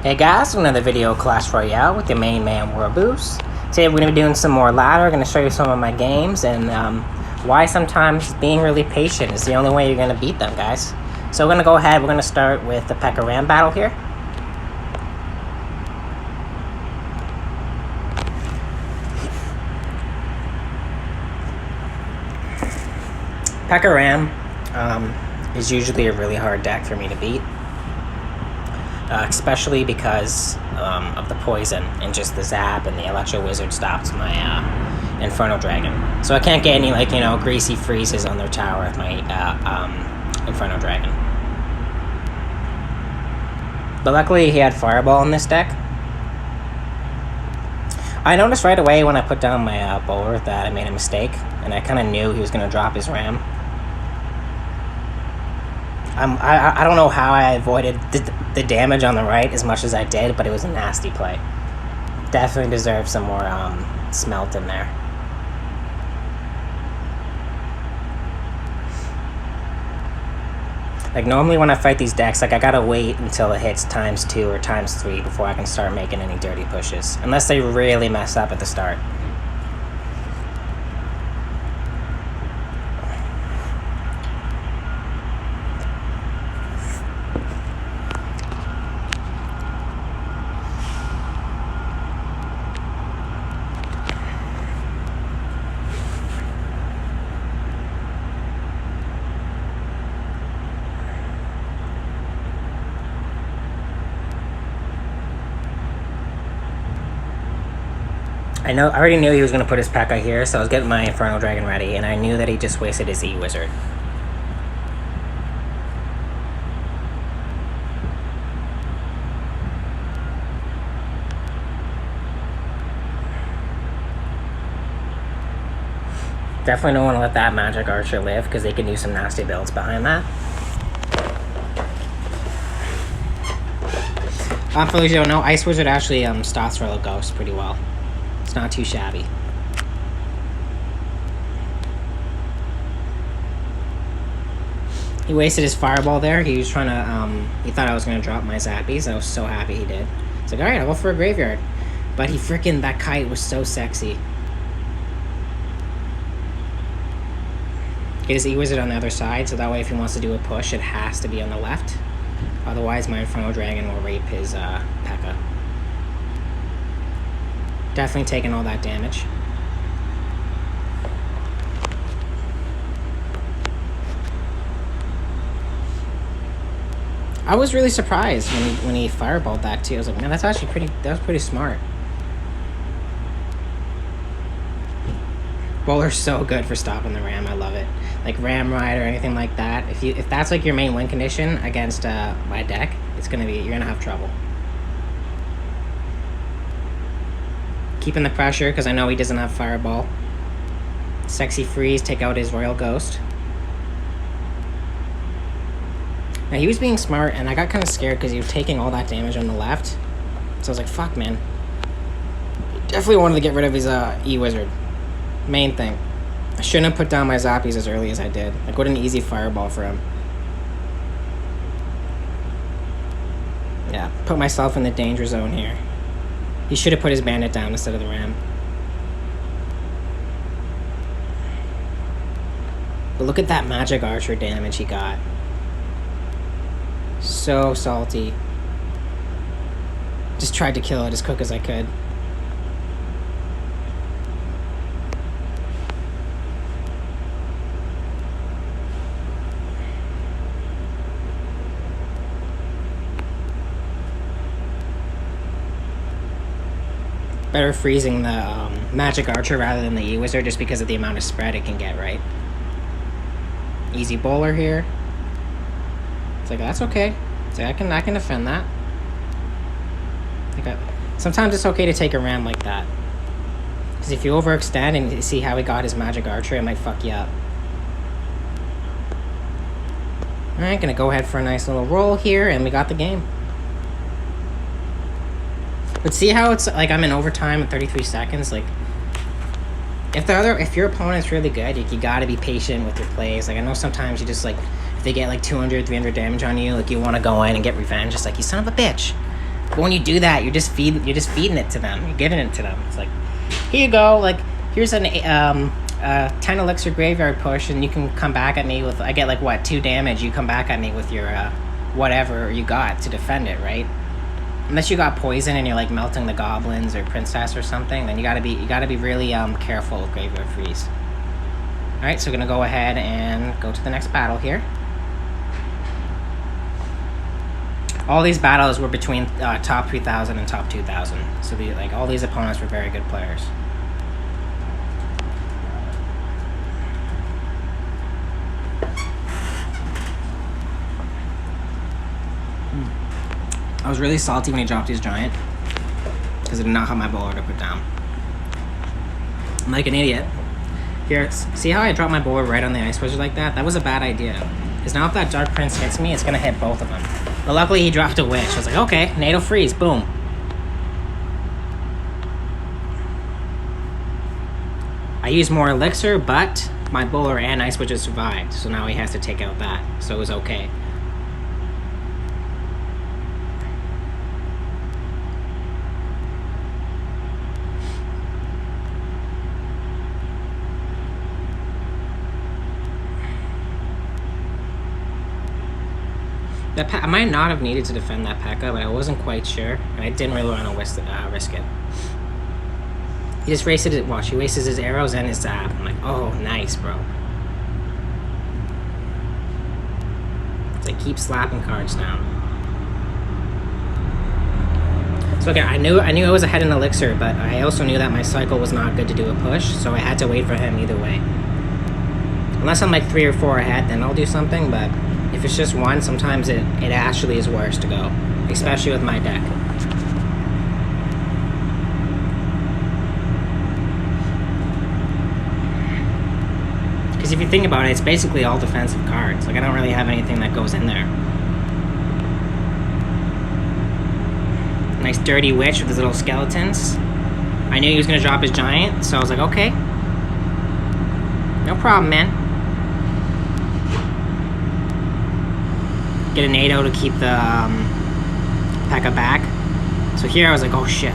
Hey guys, another video of Clash Royale with your main man Warbooze. Today we're going to be doing some more ladder. I'm going to show you some of my games and why sometimes being really patient is the only way you're going to beat them, guys. So we're going to go ahead, we're going to start with the P.E.K.K.A. Ram battle here. P.E.K.K.A. Ram is usually a really hard deck for me to beat. Especially because of the poison and just the zap, and the Electro Wizard stops my Inferno Dragon. So I can't get any, like, you know, greasy freezes on their tower with my Inferno Dragon. But luckily he had Fireball in this deck. I noticed right away when I put down my bowler that I made a mistake, and I kind of knew he was going to drop his Ram. I don't know how I avoided the damage on the right as much as I did, but it was a nasty play. Definitely deserved some more smelt in there. Like, normally when I fight these decks, like, I gotta wait until it hits ×2 or ×3 before I can start making any dirty pushes. Unless they really mess up at the start. I already knew he was going to put his P.E.K.K.A. here, so I was getting my Inferno Dragon ready, and I knew that he just wasted his E-Wizard. Definitely don't want to let that Magic Archer live, because they can do some nasty builds behind that. For those who don't know, Ice Wizard actually stops Royal Ghost pretty well. It's not too shabby. He wasted his Fireball there. He was trying to, he thought I was going to drop my Zappies. I was so happy he did. It's like, alright, I'll go for a Graveyard. But he freaking, that kite was so sexy. Get his E-Wizard on the other side, so that way if he wants to do a push, it has to be on the left. Otherwise, my Inferno Dragon will rape his P.E.K.K.A. Definitely taking all that damage. I was really surprised when he fireballed that too. I was like, man, that's actually that was pretty smart. Bowler's so good for stopping the Ram. I love it. Like Ram Ride or anything like that. If that's like your main win condition against my deck, you're gonna have trouble. Keeping the pressure because I know he doesn't have Fireball. Sexy Freeze, take out his Royal Ghost. Now he was being smart, and I got kind of scared because he was taking all that damage on the left. So I was like, fuck, man. Definitely wanted to get rid of his E-Wizard. Main thing. I shouldn't have put down my Zappies as early as I did. Like, what an easy Fireball for him. Yeah, put myself in the danger zone here. He should have put his Bandit down instead of the Ram. But look at that Magic Archer damage he got. So salty. Just tried to kill it as quick as I could. Better freezing the Magic Archer rather than the E-Wizard just because of the amount of spread it can get, right? Easy Bowler here. It's like, that's okay. It's like, I can defend that. Sometimes it's okay to take a Ram like that. Because if you overextend and you see how he got his Magic Archer, it might fuck you up. Alright, gonna go ahead for a nice little roll here, and we got the game. But see how it's like I'm in overtime at 33 seconds? Like, if your opponent's really good, you gotta be patient with your plays. Like, I know sometimes you just, like, if they get like 200, 300 damage on you, like, you want to go in and get revenge. It's like, you son of a bitch. But when you do that, you're just feeding it to them. You're giving it to them. It's like, here you go. Like, here's an 10 elixir graveyard push, and you can come back at me with, I get like what, 2 damage. You come back at me with your whatever you got to defend it, right? Unless you got poison and you're like melting the goblins or princess or something, then you gotta be really careful with graveyard freeze. All right, so we're gonna go ahead and go to the next battle here. All these battles were between top 3,000 and top 2,000. So all these opponents were very good players. I was really salty when he dropped his giant because it did not have my bowler to put down. I'm like an idiot. Here, see how I dropped my bowler right on the Ice Wizard like that? That was a bad idea. Because now if that Dark Prince hits me, it's going to hit both of them. But luckily he dropped a Witch. I was like, okay, NATO freeze, boom. I used more elixir, but my bowler and Ice Wizard survived. So now he has to take out that. So it was okay. I might not have needed to defend that P.E.K.K.A, but I wasn't quite sure, and I didn't really want to risk it. He just wasted it. Watch, he wastes his arrows and his zap. I'm like, oh, nice, bro. It's like, keep slapping cards down. So again, I knew I was ahead in elixir, but I also knew that my cycle was not good to do a push, so I had to wait for him either way. Unless I'm like 3 or 4 ahead, then I'll do something, but if it's just 1, sometimes it actually is worse to go, especially with my deck. Because if you think about it, it's basically all defensive cards. Like, I don't really have anything that goes in there. Nice dirty Witch with his little skeletons. I knew he was going to drop his giant, so I was like, okay. No problem, man. Get a NATO to keep the P.E.K.K.A back. So here I was like, oh shit.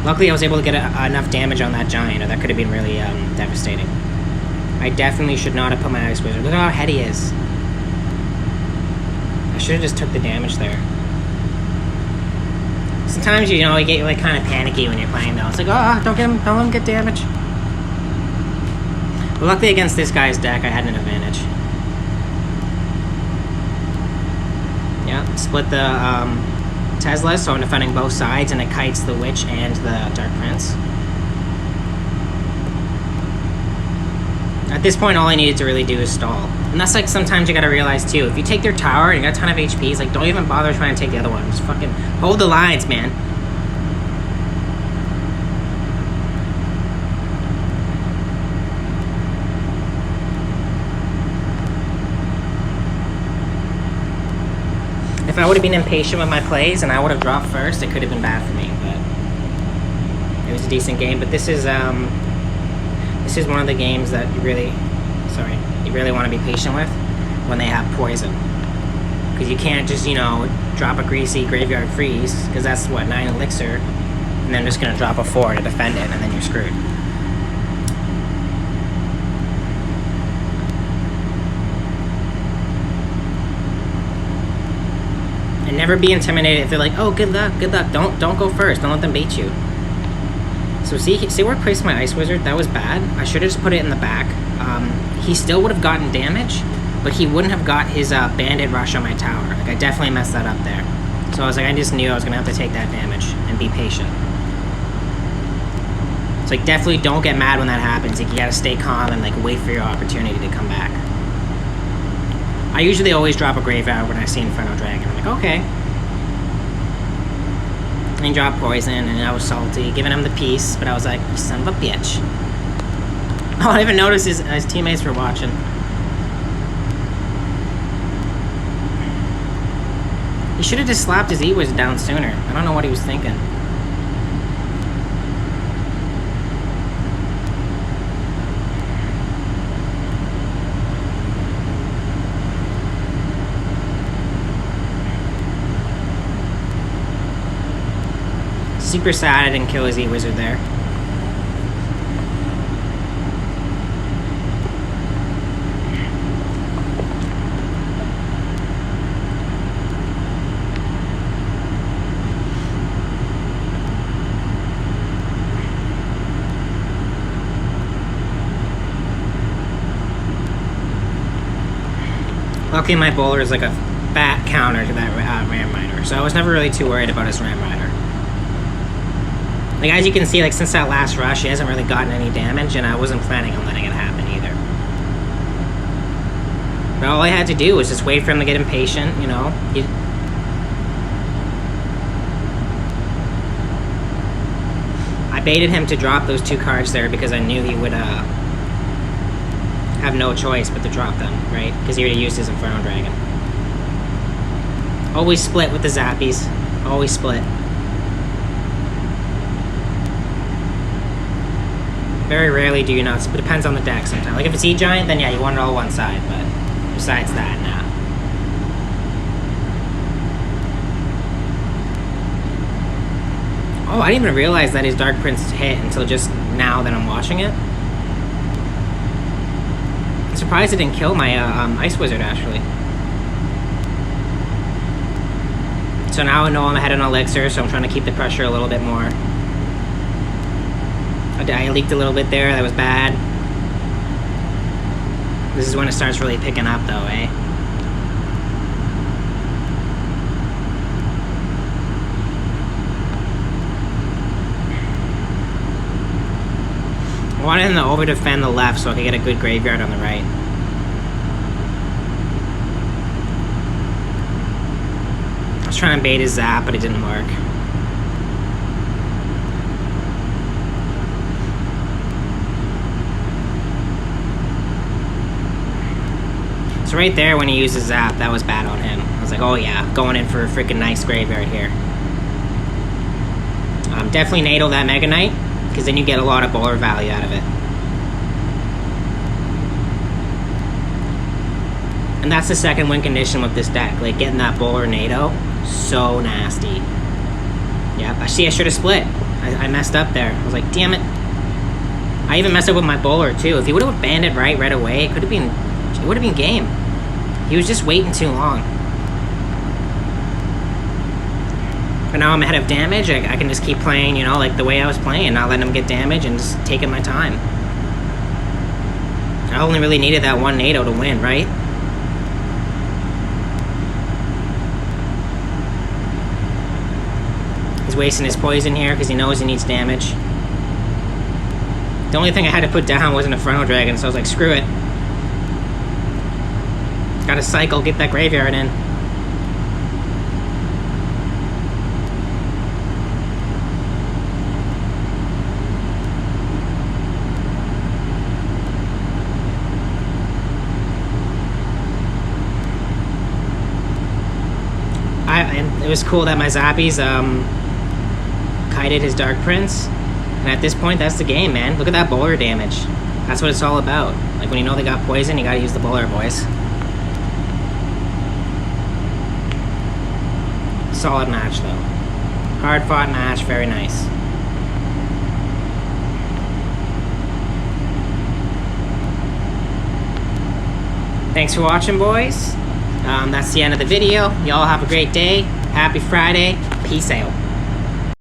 Luckily I was able to get enough damage on that giant, or that could have been really devastating. I definitely should not have put my Ice Wizard. Look at how ahead he is. I should have just took the damage there. Sometimes, you know, you get like kind of panicky when you're playing though. It's like, oh, don't let him get damage. But luckily against this guy's deck, I had an advantage. Yeah, split the Tesla, so I'm defending both sides, and it kites the Witch and the Dark Prince. At this point, all I needed to really do is stall. And that's like, sometimes you gotta realize too, if you take their tower and you got a ton of HP, it's like, don't even bother trying to take the other one. Just fucking hold the lines, man. If I would have been impatient with my plays and I would have dropped first, it could have been bad for me, but it was a decent game. But this is one of the games that you really want to be patient with when they have poison. Because you can't just, you know, drop a greasy graveyard freeze, because that's, what, 9 elixir, and then just going to drop a 4 to defend it, and then you're screwed. And never be intimidated if they're like, oh, good luck, don't go first, don't let them bait you. So see where I placed my Ice Wizard? That was bad. I should have just put it in the back. He still would have gotten damage, but he wouldn't have got his Bandit Rush on my tower. Like, I definitely messed that up there. So I was like, I just knew I was going to have to take that damage and be patient. So like, definitely don't get mad when that happens. Like, you got to stay calm and like wait for your opportunity to come back. I usually always drop a Graveyard when I see Inferno Dragon. I'm like, okay. And he dropped poison, and I was salty, giving him the peace, but I was like, you son of a bitch. Oh, I didn't even notice his teammates were watching. He should have just slapped his E-Wiz down sooner. I don't know what he was thinking. super sad I didn't kill his E-Wizard there. Luckily, my bowler is like a fat counter to that Ram Rider, so I was never really too worried about his Ram Rider. Like, as you can see, like, since that last rush, he hasn't really gotten any damage, and I wasn't planning on letting it happen either. But all I had to do was just wait for him to get impatient, you know? I baited him to drop those 2 cards there because I knew he would, have no choice but to drop them, right? Because he already used his Inferno Dragon. Always split with the Zappies. Always split. Very rarely do you not split. Depends on the deck sometimes. Like if it's E-Giant, then yeah, you want it all one side, but besides that, nah. Oh, I didn't even realize that his Dark Prince hit until just now that I'm watching it. I'm surprised it didn't kill my Ice Wizard, actually. So now I know I'm ahead on Elixir, so I'm trying to keep the pressure a little bit more. I leaked a little bit there, that was bad. This is when it starts really picking up, though, eh? I wanted him to over-defend the left so I could get a good graveyard on the right. I was trying to bait his Zap, but it didn't work. So right there, when he used his Zap, that was bad on him. I was like, oh yeah, going in for a freaking nice graveyard here. Definitely Nadal that Mega Knight, because then you get a lot of bowler value out of it. And that's the second win condition with this deck. Like, getting that bowler NATO, so nasty. Yep, I see I should have split. I messed up there. I was like, damn it. I even messed up with my bowler, too. If he would have abandoned right away, it would have been game. He was just waiting too long. But now I'm ahead of damage, I can just keep playing, you know, like the way I was playing, not letting him get damage and just taking my time. I only really needed that one NATO to win, right? He's wasting his poison here because he knows he needs damage. The only thing I had to put down was an Inferno Dragon, so I was like, screw it. Gotta cycle, get that graveyard in. And it was cool that my Zappies kited his Dark Prince. And at this point, that's the game, man. Look at that bowler damage. That's what it's all about. Like, when you know they got poison, you gotta use the bowler, boys. Solid match, though. Hard-fought match, very nice. Thanks for watching, boys. That's the end of the video. Y'all have a great day. Happy Friday. Peace out.